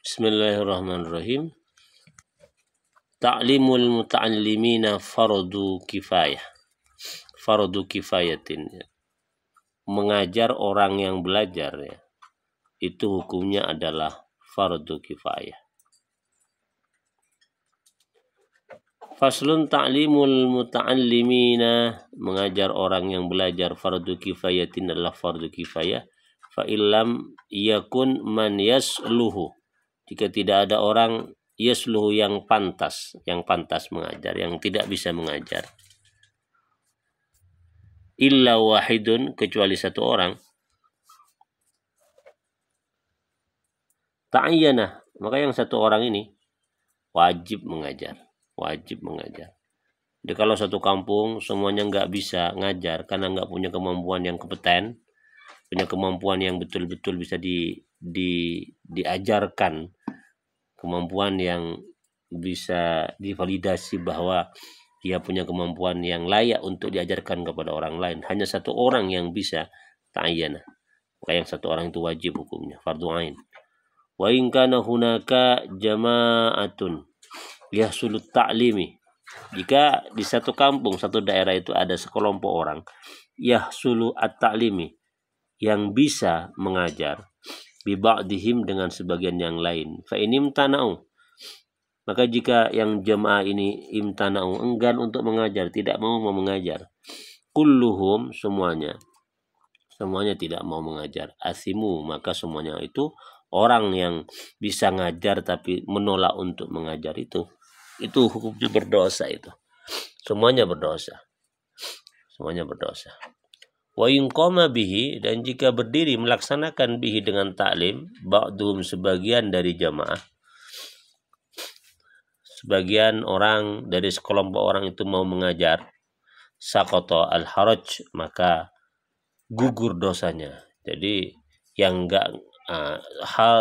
Bismillahirrahmanirrahim. Ta'limul muta'allimina fardu kifayah. Fardu kifayatin. Mengajar orang yang belajar ya. Itu hukumnya adalah fardu kifayah. Faslun ta'limul muta'allimina, mengajar orang yang belajar fardu kifayatin adalah fardu kifayah. Fa illam yakun man yasluhu, jika tidak ada orang yasluhu yang pantas mengajar, yang tidak bisa mengajar. Illa wahidun, kecuali satu orang. Ta'ayyana, maka yang satu orang ini wajib mengajar. Jadi kalau satu kampung semuanya nggak bisa ngajar karena nggak punya kemampuan yang kompeten, punya kemampuan yang betul-betul bisa diajarkan, kemampuan yang bisa divalidasi bahwa dia punya kemampuan yang layak untuk diajarkan kepada orang lain, hanya satu orang yang bisa, ta'ayyana, maka yang satu orang itu wajib hukumnya, fardhu ain. Wa in kana hunaka jama'atun yahsulut ta'limi, jika di satu kampung, satu daerah itu ada sekelompok orang yahsulu at-ta'limi, yang bisa mengajar, bi ba'dihim, dengan sebagian yang lain. Fa inim tanau, maka jika yang jemaah ini imtana'u, enggan untuk mengajar, tidak mau mengajar, kulluhum, semuanya tidak mau mengajar, asimu, maka semuanya itu orang yang bisa ngajar tapi menolak untuk mengajar itu hukumnya berdosa. Itu semuanya berdosa. Wa in qama bihi, dan jika berdiri melaksanakan bihi dengan taklim, ba'dhum, sebagian dari jamaah, sebagian orang dari sekelompok orang itu mau mengajar, saqata al-haraj, maka gugur dosanya. Jadi yang enggak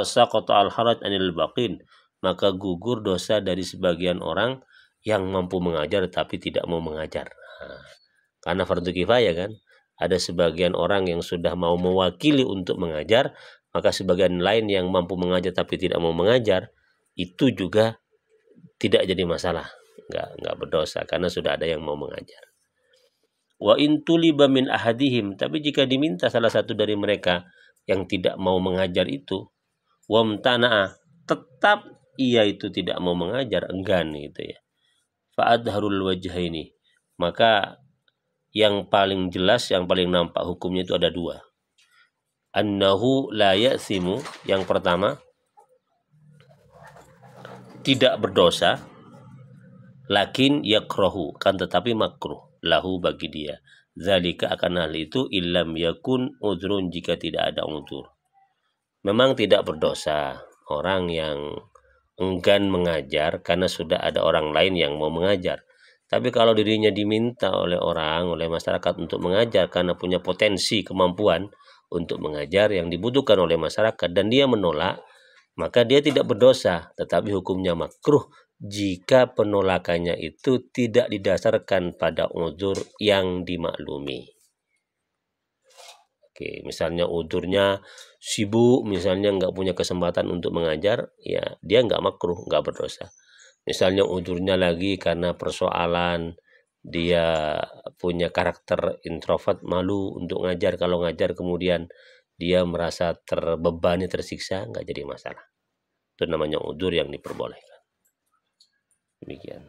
saqata al-haraj anil baqin, maka gugur dosa dari sebagian orang yang mampu mengajar tapi tidak mau mengajar. Karena fardu kifayah kan, ada sebagian orang yang sudah mau mewakili untuk mengajar, maka sebagian lain yang mampu mengajar tapi tidak mau mengajar, itu juga tidak jadi masalah, enggak berdosa karena sudah ada yang mau mengajar. Wa in tuliba min ahadihim, tapi jika diminta salah satu dari mereka yang tidak mau mengajar itu, wamtana'a, tetap ia itu tidak mau mengajar, enggan gitu ya. Fa adharul wajhaini, maka yang paling jelas, yang paling nampak hukumnya itu ada dua. Annahu la ya'simu, yang pertama tidak berdosa, lakin yakrahu, kan tetapi makruh, lahu, bagi dia, zalika, akan hal itu, illam yakun udhrun, jika tidak ada udhur. Memang tidak berdosa orang yang enggan mengajar karena sudah ada orang lain yang mau mengajar. Tapi kalau dirinya diminta oleh masyarakat untuk mengajar karena punya potensi, kemampuan untuk mengajar yang dibutuhkan oleh masyarakat, dan dia menolak, maka dia tidak berdosa, tetapi hukumnya makruh jika penolakannya itu tidak didasarkan pada uzur yang dimaklumi. Oke, misalnya uzurnya sibuk, misalnya nggak punya kesempatan untuk mengajar, ya dia nggak makruh, nggak berdosa. Misalnya uzurnya lagi karena persoalan dia punya karakter introvert, malu untuk ngajar, kalau ngajar kemudian dia merasa terbebani, tersiksa, nggak jadi masalah. Itu namanya uzur yang diperbolehkan. Demikian.